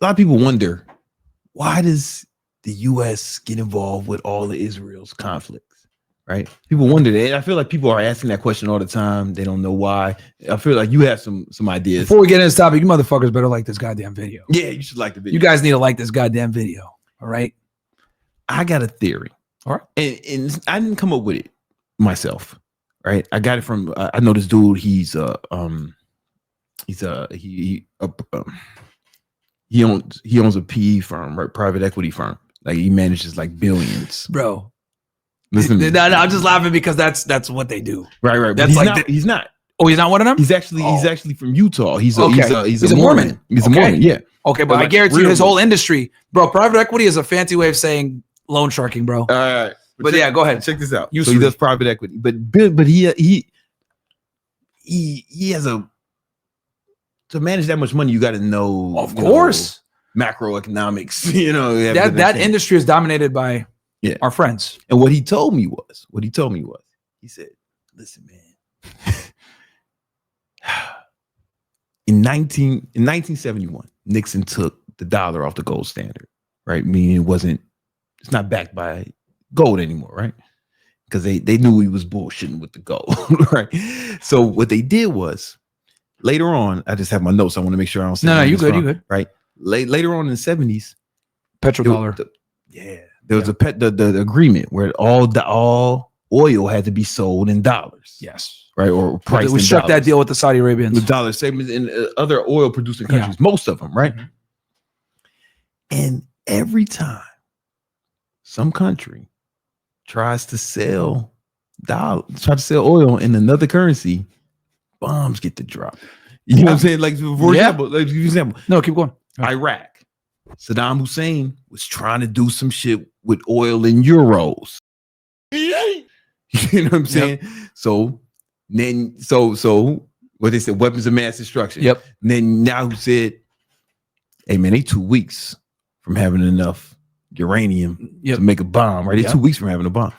a lot of people wonder, why does the U.S. get involved with all of Israel's conflicts? Right? People wonder that. I feel like people are asking that question all the time. They don't know why. I feel like you have some ideas. Before we get into this topic, you motherfuckers better like this goddamn video. Yeah, you should like the video. You guys need to like this goddamn video. All right? I got a theory. All right. And I didn't come up with it myself. Right? I got it from I know this dude. He owns a PE firm, right? Private equity firm. Like he manages like billions. Bro. Listen, no, I'm just laughing because that's what they do. Right. That's he's not. Oh, he's not one of them? He's actually from Utah. He's a Mormon. He's a Mormon, yeah. Okay, but I guarantee you his whole industry, bro, private equity is a fancy way of saying loan sharking, bro. All right. But yeah, go ahead. Check this out. So he does private equity. But he has to manage that much money, you got to know, of course, macroeconomics. That industry is dominated by our friends. And what he told me was, he said, "Listen, man, in 1971, Nixon took the dollar off the gold standard, right? Meaning it's not backed by gold anymore, right? Because they knew he was bullshitting with the gold, right? So what they did was." Later on, I just have my notes. I want to make sure I don't say. No, you good. You good. Right. Later on in the 70s, petrodollar. There was the agreement where all oil had to be sold in dollars. Yes. Right. Or price. We struck that deal with the Saudi Arabians. With dollars, same as in other oil producing countries, most of them, right? Mm-hmm. And every time some country tries to sell oil in another currency, bombs get to drop. You know what I'm saying? Like, for example. No, keep going. Iraq. Saddam Hussein was trying to do some shit with oil in euros. You know what I'm saying? So what they said, weapons of mass destruction. Yep. And then now who said, hey man, they 2 weeks from having enough uranium to make a bomb, right? They 2 weeks from having a bomb.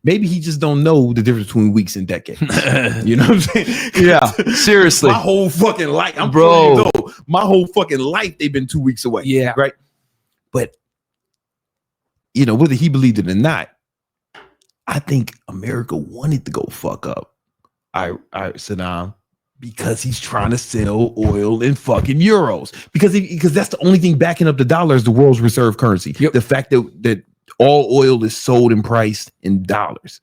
Maybe he just don't know the difference between weeks and decades. You know what I'm saying? Yeah, seriously. My whole fucking life, my whole fucking life, they've been 2 weeks away. Yeah. Right. But, whether he believed it or not, I think America wanted to go fuck up Saddam because he's trying to sell oil in fucking euros. Because that's the only thing backing up the dollar is the world's reserve currency. Yep. The fact that all oil is sold and priced in dollars,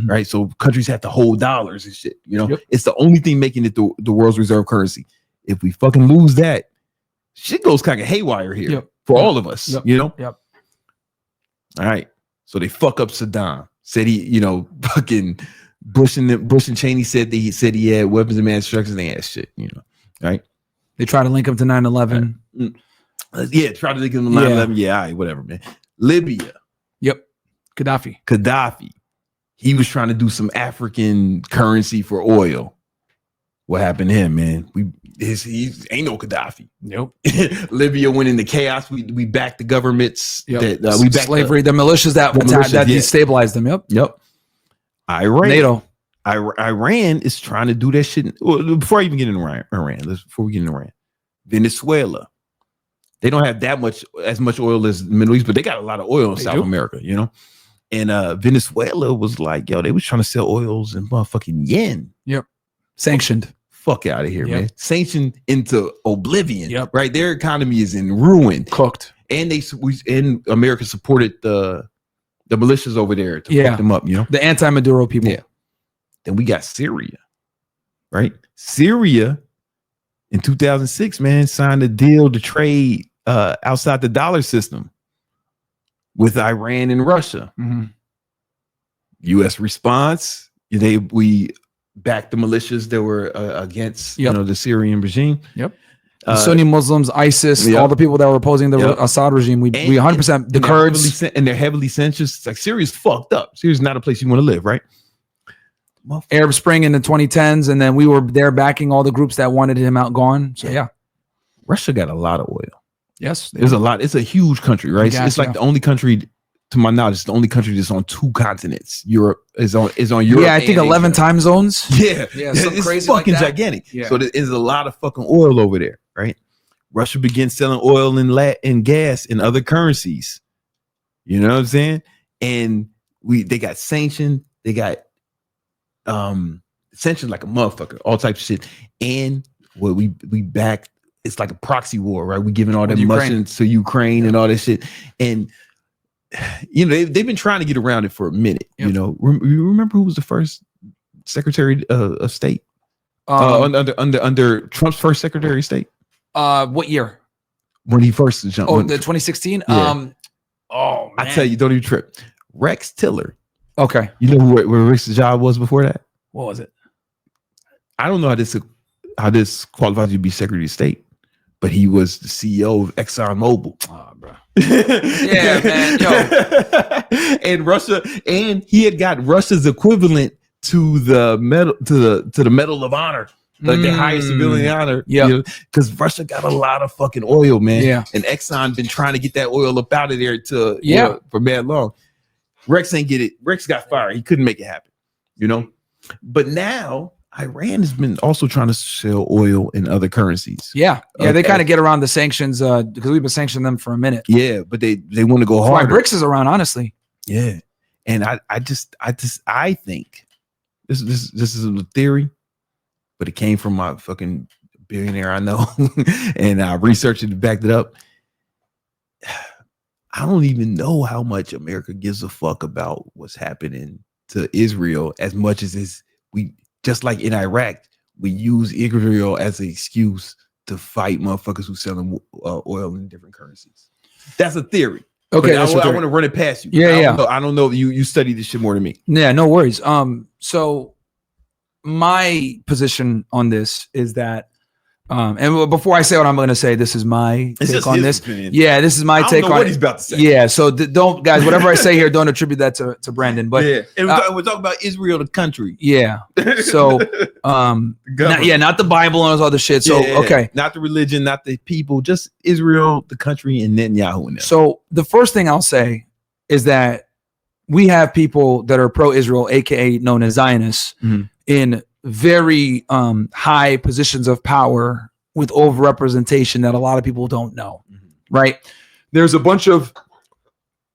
right? So countries have to hold dollars and shit. It's the only thing making it the world's reserve currency. If we fucking lose that, shit goes kind of haywire here for all of us. Yep. All right. So they fuck up Saddam. Said he, fucking Bush and Cheney said he had weapons of mass destruction. They had shit. Right? They try to link him to 9/11. Yeah, try to link him to 9/11. Yeah, all right, whatever, man. Libya. Yep. Gaddafi. He was trying to do some African currency for oil. What happened to him, man? He ain't no Gaddafi. Nope. Libya went into chaos. We backed the governments. Yep. We backed slavery, the militias that destabilized them. Yep. Iran. NATO. Iran is trying to do that shit. Before I even get into Iran, Venezuela. They don't have as much oil as the Middle East, but they got a lot of oil in South America, And Venezuela was like, they was trying to sell oils in motherfucking yen. Yep. Sanctioned. Fuck out of here, man. Sanctioned into oblivion. Yep. Right. Their economy is in ruin. Cooked. And America supported the militias over there to fuck them up, The anti-Maduro people. Yeah. Then we got Syria. Right? Syria in 2006, man, signed a deal to trade outside the dollar system with Iran and Russia. Mm-hmm. U.S. response, we backed the militias that were against the Syrian regime. Yep. Sunni Muslims, ISIS, all the people that were opposing the Assad regime. We 100% the Kurds, and they're heavily censored. It's like Syria's fucked up. Syria's not a place you want to live, right? Arab Spring in the 2010s, and then we were there backing all the groups that wanted him out gone. So Russia got a lot of oil. Yes, there's a lot. It's a huge country, right? It's like the only country, to my knowledge, it's the only country that's on 2 continents. Europe is on Europe. Yeah, I think 11 time zones. Yeah, it's crazy, fucking gigantic. Yeah. So there's a lot of fucking oil over there, right? Russia began selling oil and gas in other currencies. You know what I'm saying? And they got sanctioned. They got sanctioned like a motherfucker, all types of shit. And what we backed, it's like a proxy war, right? We giving all that money to Ukraine and all that shit. And you know, they've been trying to get around it for a minute. Yep. You know, you remember who was the first Secretary of State under Trump's first Secretary of State? What year? When he first jumped. Oh, the 2016. Yeah. Oh, man. I tell you, don't even trip. Rex Tillerson. Okay. You know where Rex's job was before that? What was it? I don't know how this qualifies you to be Secretary of State, but he was the CEO of ExxonMobil. Oh, bro. Yeah, man. Yo. And Russia, and he had got Russia's equivalent to the medal to the Medal of Honor, like the highest civilian honor. Yeah, because Russia got a lot of fucking oil, man. Yeah, and Exxon been trying to get that oil up out of there for mad long. Rex ain't get it. Rex got fired. He couldn't make it happen. You know, but now Iran has been also trying to sell oil in other currencies. Yeah. They kind of get around the sanctions because we've been sanctioning them for a minute. Yeah, but they want to go harder. Why BRICS is around, honestly. Yeah, and I think this is a theory, but it came from my fucking billionaire I know, and I researched it and backed it up. I don't even know how much America gives a fuck about what's happening to Israel as much as we. Just like in Iraq, we use Israel as an excuse to fight motherfuckers who selling oil in different currencies. That's a theory. Okay, I want to run it past you. I don't know. You study this shit more than me. Yeah, no worries. So my position on this is that, and before I say what I'm going to say, this is my take on this. Opinion. Yeah, this is my take on what he's about to say. Yeah, so don't guys, whatever I say here, don't attribute that to Brandon. But yeah, and we're talking about Israel, the country. Yeah. So, not the Bible and all this other shit. So, okay, not the religion, not the people, just Israel, the country, and Netanyahu. And them. So the first thing I'll say is that we have people that are pro-Israel, aka known as Zionists, in very high positions of power with overrepresentation that a lot of people don't know, right? There's a bunch of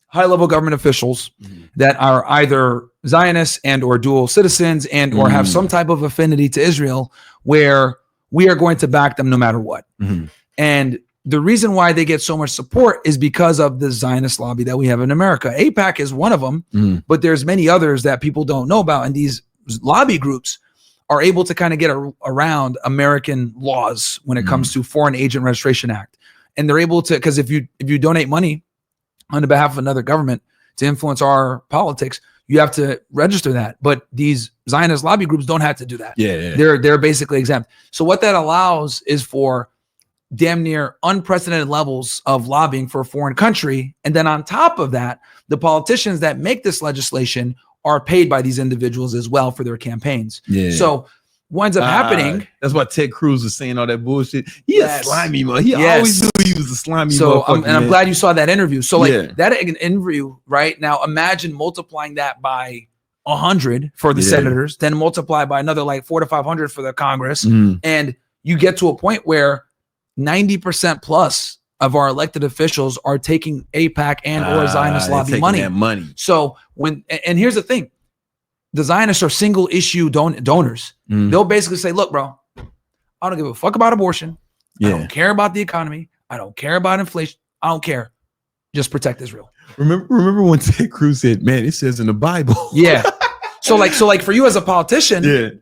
high-level government officials that are either Zionists and or dual citizens and or have some type of affinity to Israel where we are going to back them no matter what. And the reason why they get so much support is because of the Zionist lobby that we have in America. AIPAC is one of them, but there's many others that people don't know about. And these lobby groups are able to kind of get around American laws when it comes to Foreign Agent Registration Act. And they're able to, because if you donate money on behalf of another government to influence our politics, you have to register that. But these Zionist lobby groups don't have to do that. They're basically exempt. So what that allows is for damn near unprecedented levels of lobbying for a foreign country. And then on top of that, the politicians that make this legislation are paid by these individuals as well for their campaigns. So what ends up happening? That's why Ted Cruz was saying all that bullshit. He a slimy mother. He always knew he was a slimy motherfucker. I'm glad you saw that interview. So that interview right now, imagine multiplying that by 100 for the senators, then multiply by another like 400 to 500 for the Congress. And you get to a point where 90% plus of our elected officials are taking AIPAC and or Zionist lobby money. So and here's the thing, the Zionists are single issue donors. They'll basically say, look, bro, I don't give a fuck about abortion. I don't care about the economy. I don't care about inflation. I don't care. Just protect Israel. Remember when Ted Cruz said, man, it says in the Bible. So like for you as a politician,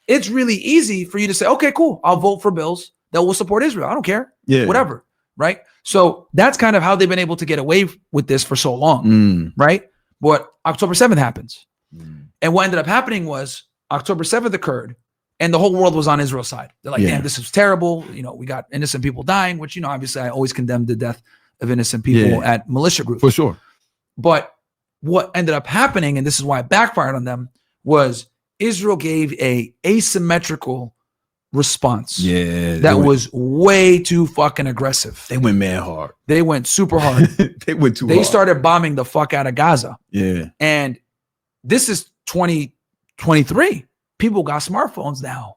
it's really easy for you to say, okay, cool, I'll vote for bills that will support Israel. I don't care. Whatever. Right. So that's kind of how they've been able to get away with this for so long. Right. But October 7th happens. And what ended up happening was October 7th occurred and the whole world was on Israel's side. They're like, damn, this is terrible. You know, we got innocent people dying, which, you know, obviously I always condemn the death of innocent people at militia groups. For sure. But what ended up happening, and this is why it backfired on them, was Israel gave a asymmetrical response. That was way too fucking aggressive. They went mad hard. They went super hard. They went too hard. They started bombing the fuck out of Gaza. And this is 2023. People got smartphones now.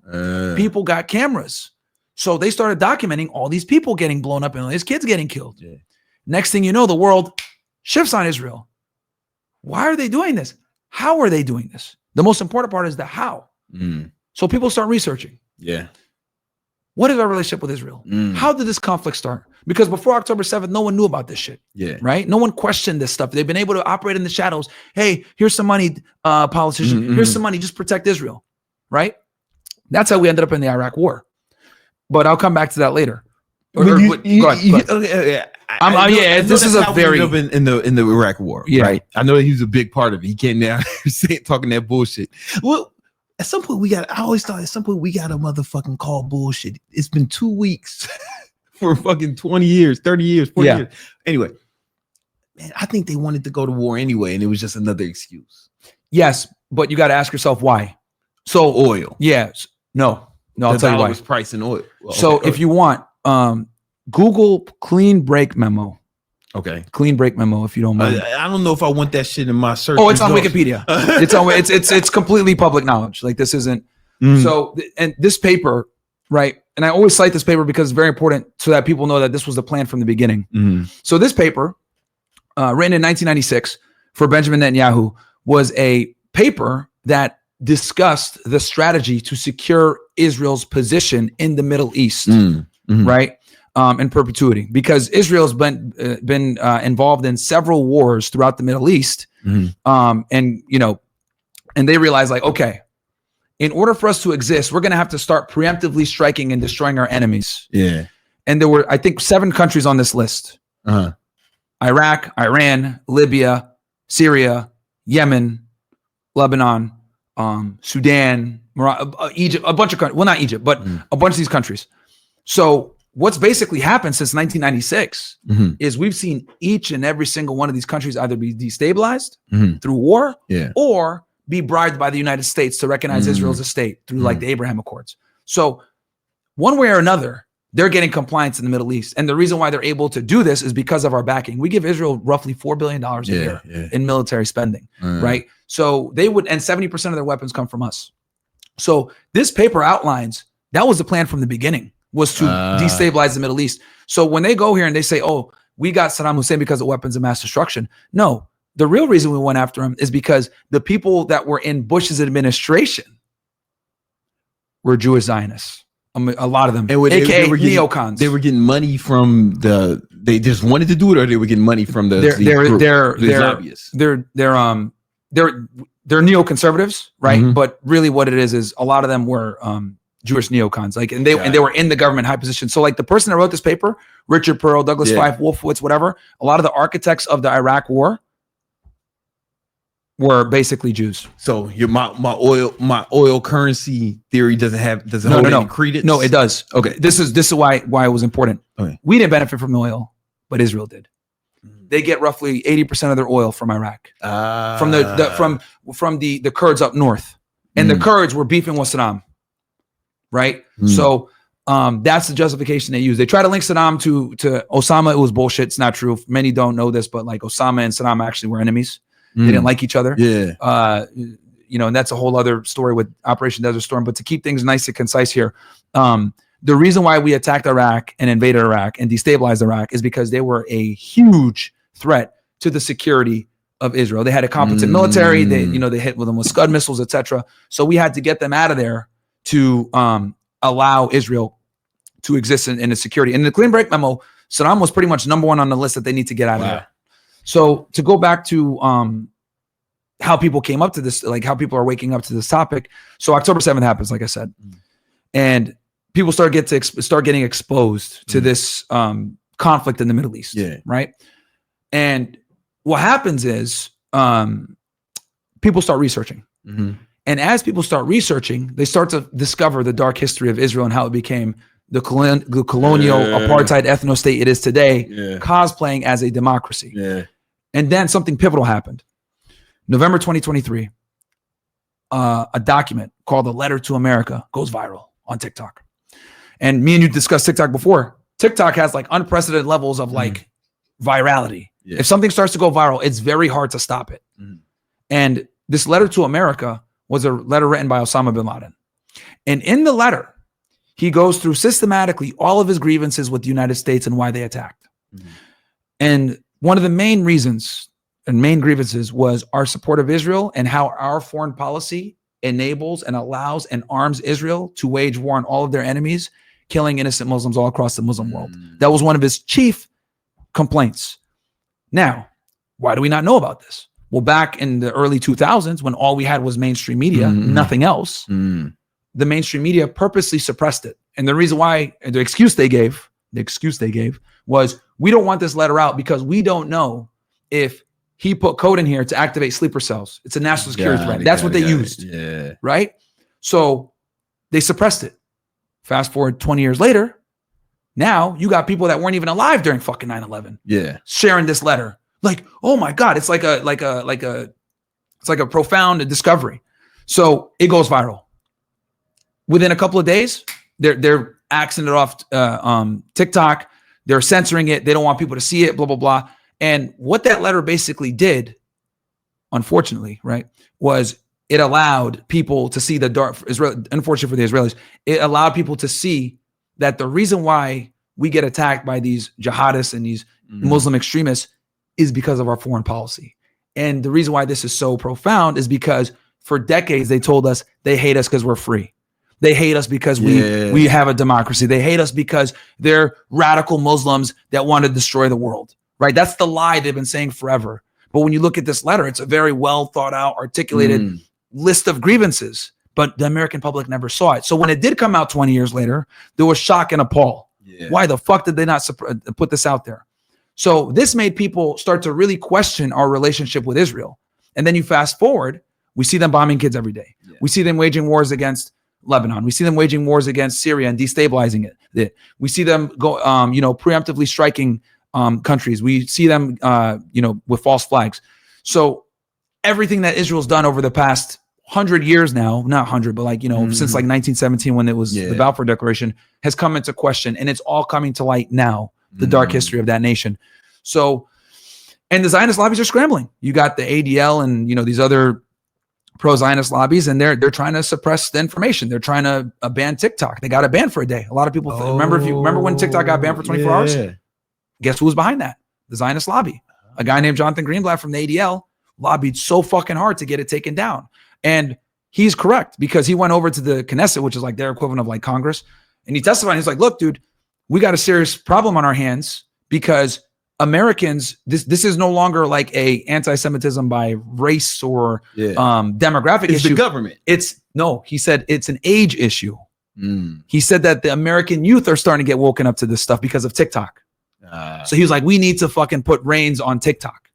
People got cameras. So they started documenting all these people getting blown up and all these kids getting killed. Yeah. Next thing you know, the world shifts on Israel. Why are they doing this? How are they doing this? The most important part is the how. So people start researching. Yeah. What is our relationship with Israel? How did this conflict start? Because before October 7th, no one knew about this shit. Yeah. Right? No one questioned this stuff. They've been able to operate in the shadows. Hey, here's some money, politician. Here's some money. Just protect Israel. Right? That's how we ended up in the Iraq War. But I'll come back to that later. This is a very in the Iraq War, right? I know that he was a big part of it. He came down talking that bullshit. Well, at some point I always thought at some point we got a motherfucking call bullshit. It's been 2 weeks for fucking 20 years, 30 years, 40 years. Anyway, man, I think they wanted to go to war anyway, and it was just another excuse. Yes, but you got to ask yourself why. So oil. Yes. No, I'll tell you why. Was price in oil. Well, so if you want, Google clean break memo. Okay. Clean break memo, if you don't mind. I don't know if I want that shit in my search. Oh, it's on Wikipedia. It's completely public knowledge. Like this isn't. So, and this paper, right? And I always cite this paper because it's very important so that people know that this was the plan from the beginning. So this paper, written in 1996 for Benjamin Netanyahu, was a paper that discussed the strategy to secure Israel's position in the Middle East, right? In perpetuity, because Israel's been involved in several wars throughout the Middle East, and they realized, like, okay, in order for us to exist, we're going to have to start preemptively striking and destroying our enemies. Yeah, and there were, I think, 7 countries on this list: Iraq, Iran, Libya, Syria, Yemen, Lebanon, Sudan, Egypt, a bunch of countries. Well, not Egypt, but a bunch of these countries. So what's basically happened since 1996 is we've seen each and every single one of these countries either be destabilized through war or be bribed by the United States to recognize Israel as a state through like the Abraham Accords. So one way or another, they're getting compliance in the Middle East. And the reason why they're able to do this is because of our backing. We give Israel roughly $4 billion a year in military spending, right? So they would, and 70% of their weapons come from us. So this paper outlines, that was the plan from the beginning, was to destabilize the Middle East. So when they go here and they say, oh, we got Saddam Hussein because of weapons of mass destruction. No, the real reason we went after him is because the people that were in Bush's administration were Jewish Zionists. A lot of them, aka neocons. They were getting money from they just wanted to do it, or they were getting money from the lobbyists. They're neoconservatives, right? But really what it is a lot of them were Jewish neocons, like, and they were in the government high position. So like the person that wrote this paper, Richard Pearl, Douglas Feith, Wolfowitz, whatever, a lot of the architects of the Iraq War were basically Jews. So my oil currency theory doesn't hold any credence? No, it does. Okay. This is why it was important. Okay. We didn't benefit from the oil, but Israel did. They get roughly 80% of their oil from Iraq. From the Kurds up north. And the Kurds were beefing with Saddam. Right? So that's the justification they use. They try to link Saddam to Osama. It was bullshit. It's not true. Many don't know this, but like Osama and Saddam actually were enemies. They didn't like each other. Yeah. And that's a whole other story with Operation Desert Storm. But to keep things nice and concise here, the reason why we attacked Iraq and invaded Iraq and destabilized Iraq is because they were a huge threat to the security of Israel. They had a competent military. They hit with them with Scud missiles, etc. So we had to get them out of there to allow Israel to exist in its security. In the clean break memo, Saddam was pretty much number 1 on the list that they need to get out of there. So to go back to how people came up to this, like how people are waking up to this topic. So October 7th happens, like I said, and people start getting exposed to this conflict in the Middle East, right? And what happens is people start researching. And as people start researching, they start to discover the dark history of Israel and how it became the colonial apartheid ethno-state it is today, cosplaying as a democracy. And then something pivotal happened. November 2023, a document called The Letter to America goes viral on TikTok. And me and you discussed TikTok before. TikTok has like unprecedented levels of like virality. If something starts to go viral, it's very hard to stop it. And this Letter to America was a letter written by Osama bin Laden. And in the letter, he goes through systematically all of his grievances with the United States and why they attacked. And one of the main reasons and main grievances was our support of Israel and how our foreign policy enables and allows and arms Israel to wage war on all of their enemies, killing innocent Muslims all across the Muslim world. That was one of his chief complaints. Now, why do we not know about this? Well, back in the early 2000s, when all we had was mainstream media, nothing else, the mainstream media purposely suppressed it. And the reason why, the excuse they gave was, we don't want this letter out because we don't know if he put code in here to activate sleeper cells. It's a national security threat. That's what they used. Yeah. Right? So they suppressed it. Fast forward 20 years later, now you got people that weren't even alive during fucking 9/11. Yeah. Sharing this letter. Like, oh my God, it's like a profound discovery. So it goes viral. Within a couple of days, they're axing it off TikTok. They're censoring it. They don't want people to see it, blah, blah, blah. And what that letter basically did, unfortunately, right, was it allowed people to see the dark, unfortunately for the Israelis, it allowed people to see that the reason why we get attacked by these jihadists and these Muslim extremists is because of our foreign policy. And the reason why this is so profound is because for decades, they told us they hate us because we're free. They hate us because we have a democracy. They hate us because they're radical Muslims that want to destroy the world, right? That's the lie they've been saying forever. But when you look at this letter, it's a very well thought out, articulated list of grievances, but the American public never saw it. So when it did come out 20 years later, there was shock and appall. Why the fuck did they not put this out there? So this made people start to really question our relationship with Israel. And then you fast forward, we see them bombing kids every day. We see them waging wars against Lebanon. We see them waging wars against Syria and destabilizing it. We see them go, preemptively striking countries. We see them, with false flags. So everything that Israel's done over the past 100 years now, not 100, but since like 1917 when it was the Balfour Declaration, has come into question, and it's all coming to light now, the dark history of that nation. So, and the Zionist lobbies are scrambling. You got the ADL and these other pro-Zionist lobbies, and they're trying to suppress the information. They're trying to ban TikTok. They got it banned for a day. A lot of people remember when TikTok got banned for 24 hours? Guess who was behind that? The Zionist lobby. A guy named Jonathan Greenblatt from the ADL lobbied so fucking hard to get it taken down. And he's correct, because he went over to the Knesset, which is like their equivalent of like Congress, and he testified. He's like, look, dude, we got a serious problem on our hands because Americans, this is no longer like a anti-Semitism by race or demographic issue. It's the government. He said it's an age issue. He said that the American youth are starting to get woken up to this stuff because of TikTok. So he was like, we need to fucking put reins on TikTok.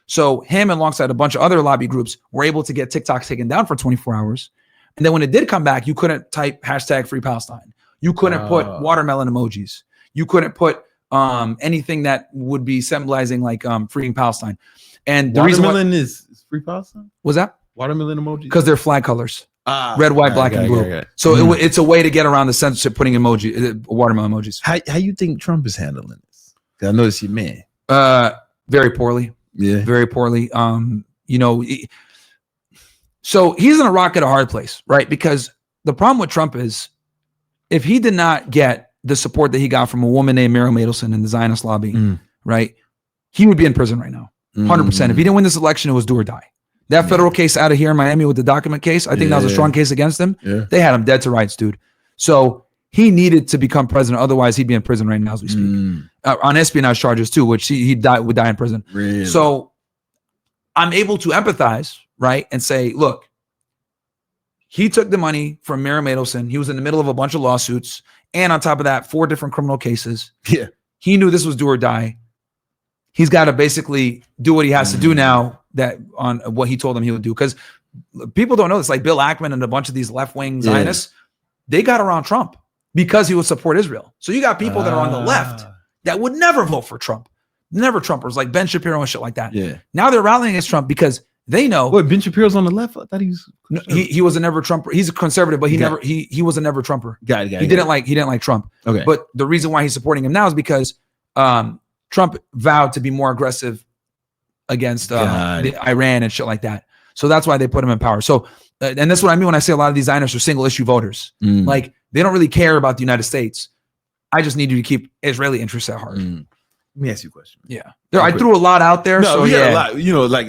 So him, alongside a bunch of other lobby groups, were able to get TikTok taken down for 24 hours. And then when it did come back, you couldn't type hashtag Free Palestine. You couldn't put watermelon emojis. You couldn't put anything that would be symbolizing like freeing Palestine. And the watermelon is Free Palestine? Was that? Watermelon emojis? Because they're flag colors. Red, white, black, and blue. So it's a way to get around the censorship, putting watermelon emojis. How you think Trump is handling this? Because I noticed you man. Very poorly. Yeah. Very poorly. So he's in a rock at a hard place, right? Because the problem with Trump is, if he did not get the support that he got from a woman named Mary Matelson in the Zionist lobby, right, he would be in prison right now. 100%. If he didn't win this election, it was do or die. That federal case out of here in Miami with the document case, I think that was a strong case against him. They had him dead to rights, dude. So he needed to become president. Otherwise, he'd be in prison right now as we speak. On espionage charges too, which he would die in prison. Really? So I'm able to empathize, right? And say, look, he took the money from Mary Matelson. He was in the middle of a bunch of lawsuits. And on top of that, 4 different criminal cases. Yeah. He knew this was do or die. He's got to basically do what he has to do now, that on what he told them he would do. Because people don't know this, like Bill Ackman and a bunch of these left-wing Zionists, they got around Trump because he would support Israel. So you got people that are on the left that would never vote for Trump. Never Trumpers, like Ben Shapiro and shit like that. Yeah. Now they're rallying against Trump because they know. What, Ben Shapiro's on the left? I thought he was. He was a never Trumper. He's a conservative, but he was a never Trumper. He didn't like Trump. Okay. But the reason why he's supporting him now is because Trump vowed to be more aggressive against Iran and shit like that. So that's why they put him in power. So, and that's what I mean when I say a lot of these Zionists are single issue voters. Like, They don't really care about the United States. I just need you to keep Israeli interests at heart. Let me ask you a question. Yeah. I threw a lot out there. No, so we got yeah. a lot. You know, like